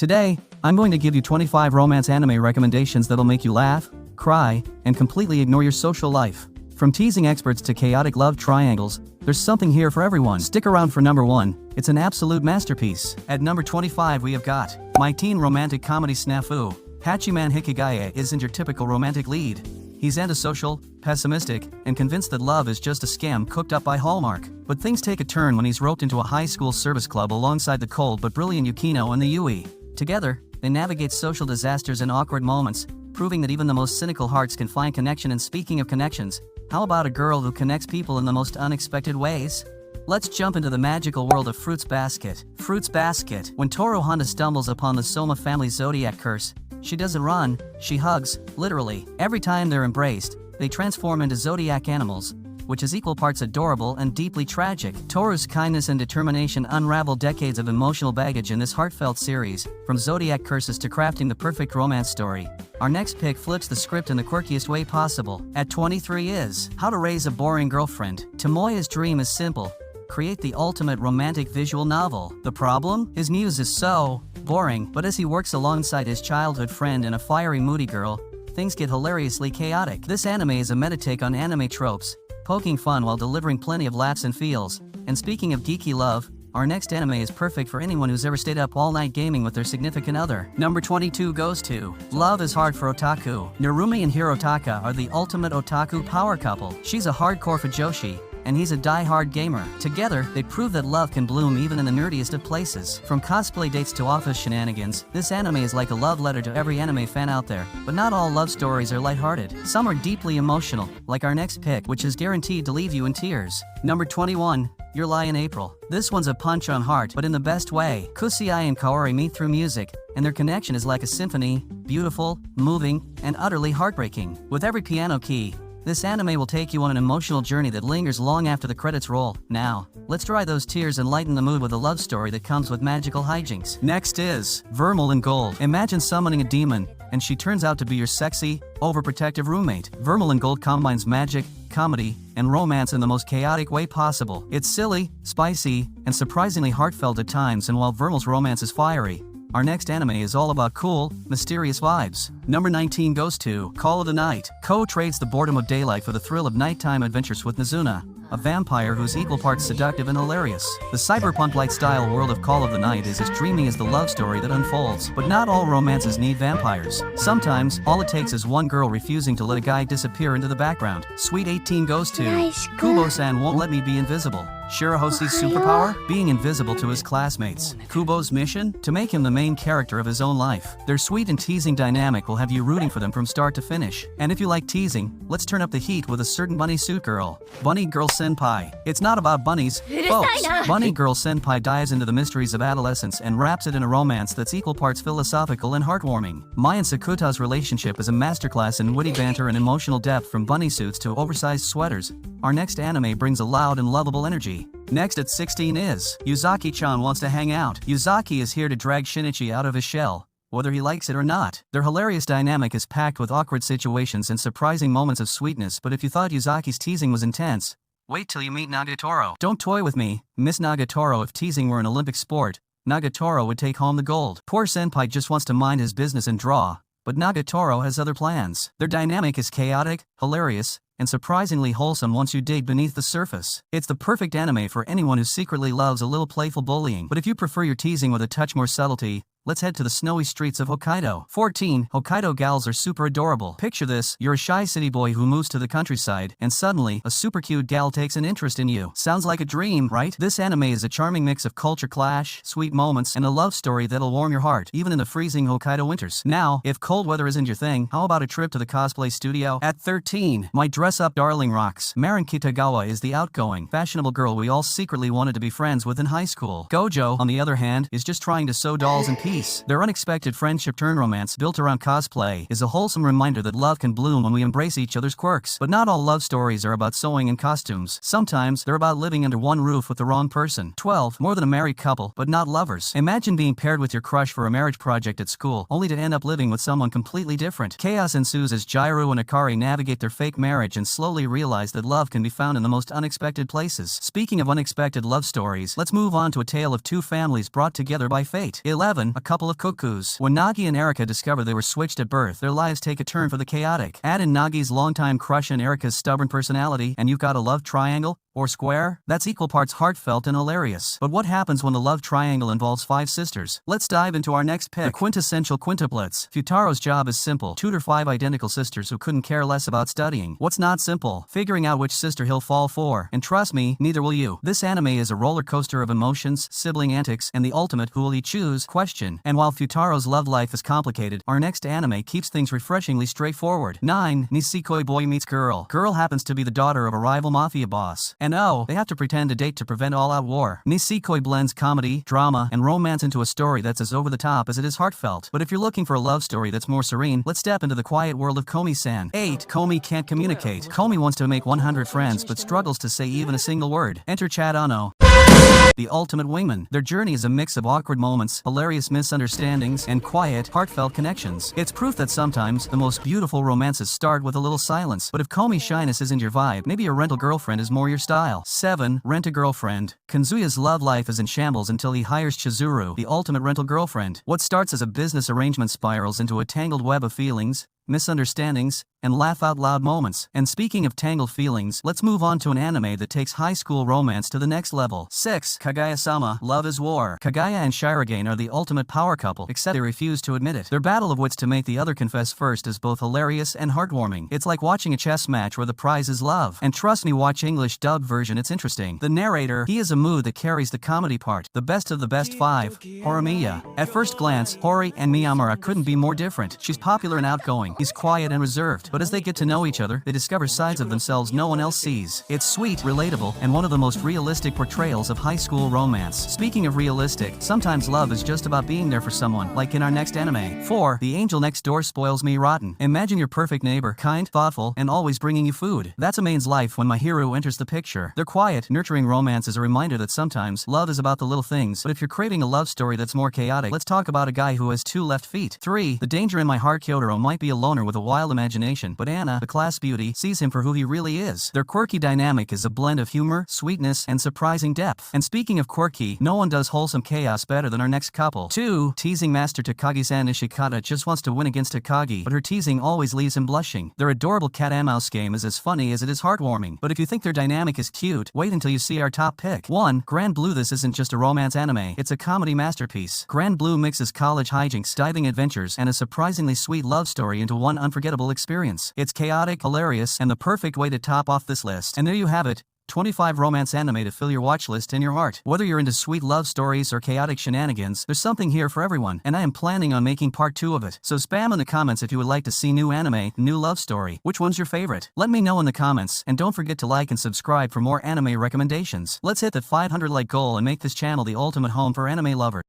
Today, I'm going to give you 25 romance anime recommendations that'll make you laugh, cry, and completely ignore your social life. From teasing experts to chaotic love triangles, there's something here for everyone. Stick around for number 1, it's an absolute masterpiece. At number 25 we have got my teen romantic comedy snafu. Hachiman Hikigaya isn't your typical romantic lead. He's antisocial, pessimistic, and convinced that love is just a scam cooked up by Hallmark. But things take a turn when he's roped into a high school service club alongside the cold but brilliant Yukino and the Yui. Together, they navigate social disasters and awkward moments, proving that even the most cynical hearts can find connection. And speaking of connections, how about a girl who connects people in the most unexpected ways? Let's jump into the magical world of Fruits Basket. Fruits Basket. When Toru Honda stumbles upon the Soma family's zodiac curse, she doesn't run, she hugs, literally. Every time they're embraced, they transform into zodiac animals, which is equal parts adorable and deeply tragic. Toru's kindness and determination unravel decades of emotional baggage in this heartfelt series, from zodiac curses to crafting the perfect romance story. Our next pick flips the script in the quirkiest way possible. At 23 is How to Raise a Boring Girlfriend. Tomoya's dream is simple: create the ultimate romantic visual novel. The problem? His muse is so boring, but as he works alongside his childhood friend and a fiery moody girl, things get hilariously chaotic. This anime is a meta-take on anime tropes, poking fun while delivering plenty of laughs and feels. And speaking of geeky love, our next anime is perfect for anyone who's ever stayed up all night gaming with their significant other. Number 22 goes to Love is Hard for Otaku. Narumi and Hirotaka are the ultimate otaku power couple. She's a hardcore fujoshi, and he's a die-hard gamer. Together, they prove that love can bloom even in the nerdiest of places. From cosplay dates to office shenanigans, this anime is like a love letter to every anime fan out there. But not all love stories are lighthearted. Some are deeply emotional, like our next pick, which is guaranteed to leave you in tears. Number 21. Your Lie in April. This one's a punch on heart, but in the best way. Kusuai and Kaori meet through music, and their connection is like a symphony, beautiful, moving, and utterly heartbreaking. With every piano key, this anime will take you on an emotional journey that lingers long after the credits roll. Now, let's dry those tears and lighten the mood with a love story that comes with magical hijinks. Next is Vermeil in Gold. Imagine summoning a demon, and she turns out to be your sexy, overprotective roommate. Vermeil in Gold combines magic, comedy, and romance in the most chaotic way possible. It's silly, spicy, and surprisingly heartfelt at times, and while Vermeil's romance is fiery, our next anime is all about cool, mysterious vibes. Number 19 goes to Call of the Night. Ko trades the boredom of daylight for the thrill of nighttime adventures with Mizuna, a vampire who's equal parts seductive and hilarious. The cyberpunk-like style world of Call of the Night is as dreamy as the love story that unfolds. But not all romances need vampires. Sometimes, all it takes is one girl refusing to let a guy disappear into the background. Sweet 18 goes to Kubo-san Won't Let Me Be Invisible. Shirahosi's superpower? Being invisible to his classmates. Kubo's mission? To make him the main character of his own life. Their sweet and teasing dynamic will have you rooting for them from start to finish. And if you like teasing, let's turn up the heat with a certain bunny suit girl. Bunny Girl Senpai. It's not about bunnies, folks. Bunny Girl Senpai dives into the mysteries of adolescence and wraps it in a romance that's equal parts philosophical and heartwarming. Mai and Sakuta's relationship is a masterclass in witty banter and emotional depth. From bunny suits to oversized sweaters, our next anime brings a loud and lovable energy. Next at 16 is Yuzaki-chan Wants to Hang Out. Yuzaki is here to drag Shinichi out of his shell, whether he likes it or not. Their hilarious dynamic is packed with awkward situations and surprising moments of sweetness. But if you thought Yuzaki's teasing was intense, wait till you meet Nagatoro. Don't toy with me, Miss Nagatoro. If teasing were an Olympic sport, Nagatoro would take home the gold. Poor senpai just wants to mind his business and draw, but Nagatoro has other plans. Their dynamic is chaotic, hilarious, and surprisingly wholesome once you dig beneath the surface. It's the perfect anime for anyone who secretly loves a little playful bullying. But if you prefer your teasing with a touch more subtlety, let's head to the snowy streets of Hokkaido. 14. Hokkaido gals are super adorable. Picture this: you're a shy city boy who moves to the countryside, and suddenly, a super cute gal takes an interest in you. Sounds like a dream, right? This anime is a charming mix of culture clash, sweet moments, and a love story that'll warm your heart, even in the freezing Hokkaido winters. Now, if cold weather isn't your thing, how about a trip to the cosplay studio? At 13. My dress-up darling rocks. Marin Kitagawa is the outgoing, fashionable girl we all secretly wanted to be friends with in high school. Gojo, on the other hand, is just trying to sew dolls in peace. Their unexpected friendship-turned romance built around cosplay is a wholesome reminder that love can bloom when we embrace each other's quirks. But not all love stories are about sewing and costumes. Sometimes they're about living under one roof with the wrong person. 12. More than a married couple, but not lovers. Imagine being paired with your crush for a marriage project at school, only to end up living with someone completely different. Chaos ensues as Jairu and Akari navigate their fake marriage and slowly realize that love can be found in the most unexpected places. Speaking of unexpected love stories, let's move on to a tale of two families brought together by fate. 11. a couple of cuckoos. When Nagi and Erika discover they were switched at birth, their lives take a turn for the chaotic. Add in Nagi's longtime crush and Erika's stubborn personality, and you've got a love triangle, or square, that's equal parts heartfelt and hilarious. But what happens when the love triangle involves 5 sisters? Let's dive into our next pick, the quintessential quintuplets. Futaro's job is simple: tutor 5 identical sisters who couldn't care less about studying. What's not simple? Figuring out which sister he'll fall for. And trust me, neither will you. This anime is a roller coaster of emotions, sibling antics, and the ultimate who will he choose question. And while Futaro's love life is complicated, our next anime keeps things refreshingly straightforward. 9. Nisekoi Boy Meets Girl. Girl happens to be the daughter of a rival mafia boss. And oh, they have to pretend to date to prevent all-out war. Nisekoi blends comedy, drama, and romance into a story that's as over-the-top as it is heartfelt. But if you're looking for a love story that's more serene, let's step into the quiet world of Komi-san. 8. Komi can't communicate. Komi wants to make 100 friends but struggles to say even a single word. Enter Chad Ono, the ultimate wingman. Their journey is a mix of awkward moments, hilarious misunderstandings, and quiet, heartfelt connections. It's proof that sometimes the most beautiful romances start with a little silence. But if Komi's shyness isn't your vibe, maybe a rental girlfriend is more your style. 7. Rent a Girlfriend. Kanzuya's love life is in shambles until he hires Chizuru, the ultimate rental girlfriend. What starts as a business arrangement spirals into a tangled web of feelings, misunderstandings, and laugh-out-loud moments. And speaking of tangled feelings, let's move on to an anime that takes high school romance to the next level. 6. Kaguya-sama, Love is War. Kaguya and Shirogane are the ultimate power couple, except they refuse to admit it. Their battle of wits to make the other confess first is both hilarious and heartwarming. It's like watching a chess match where the prize is love. And trust me, watch English dubbed version, it's interesting. The narrator, he is a mood that carries the comedy part. The best of the best 5. Horimiya. At first glance, Hori and Miyamura couldn't be more different. She's popular and outgoing. He's quiet and reserved. But as they get to know each other, they discover sides of themselves no one else sees. It's sweet, relatable, and one of the most realistic portrayals of high school romance. Speaking of realistic, sometimes love is just about being there for someone, like in our next anime. 4. The Angel Next Door Spoils Me Rotten. Imagine your perfect neighbor, kind, thoughtful, and always bringing you food. That's a main's life when my hero enters the picture. Their quiet, nurturing romance is a reminder that sometimes love is about the little things. But if you're craving a love story that's more chaotic, let's talk about a guy who has 2 left feet. 3. The Danger in My Heart. Kyotaro might be a loner with a wild imagination, but Anna, the class beauty, sees him for who he really is. Their quirky dynamic is a blend of humor, sweetness, and surprising depth. And speaking of quirky, no one does wholesome chaos better than our next couple. 2. Teasing Master Takagi-san. Nishikata just wants to win against Takagi, but her teasing always leaves him blushing. Their adorable cat and mouse game is as funny as it is heartwarming. But if you think their dynamic is cute, wait until you see our top pick. 1. Grand Blue. This isn't just a romance anime, it's a comedy masterpiece. Grand Blue mixes college hijinks, diving adventures, and a surprisingly sweet love story into one unforgettable experience. It's chaotic, hilarious, and the perfect way to top off this list. And there you have it. 25 romance anime to fill your watch list and your heart. Whether you're into sweet love stories or chaotic shenanigans, there's something here for everyone, and I am planning on making part 2 of it. So spam in the comments if you would like to see new anime, new love story. Which one's your favorite? Let me know in the comments, and don't forget to like and subscribe for more anime recommendations. Let's hit the 500 like goal and make this channel the ultimate home for anime lovers.